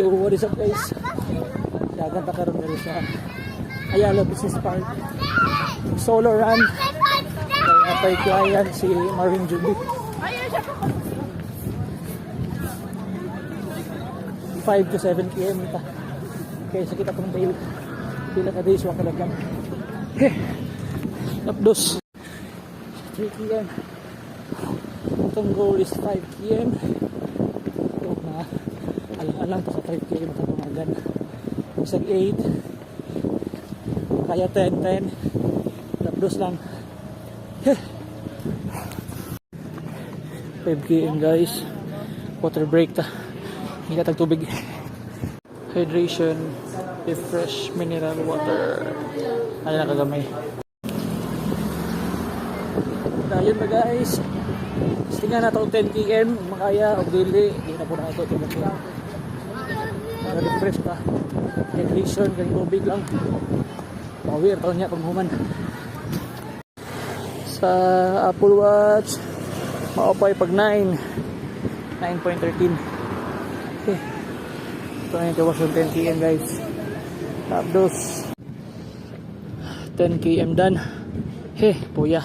Yo, what is up guys? Dagan ta karon diri sa Ayala Business Park. Solo run. Kay client si Marvin Juby. 5 to 7 PM ta. Okay, sa kita pang daily. Pila ka days wa kalagyan. Tapos 3 PM. Itong goal is 5 PM. Ito na alang-alang pa sa 5 PM sa tumagan. Isang 8 kaya 10 tapos lang 5 km guys. Water break ta, hindi ka tagtubig. Hydration with fresh mineral water. Ayan na kagamay. Ayun na guys, tingnan na ito 10 km makaya o dili, hindi na po na ito refresh pa. Hydration, ganyan tubig lang. Power, taon niya panghuman. Sa Apple Watch, maupay pag 9.13. Okay. Ito na yung was yung 10 km guys. Tapos 10 km done. Puya.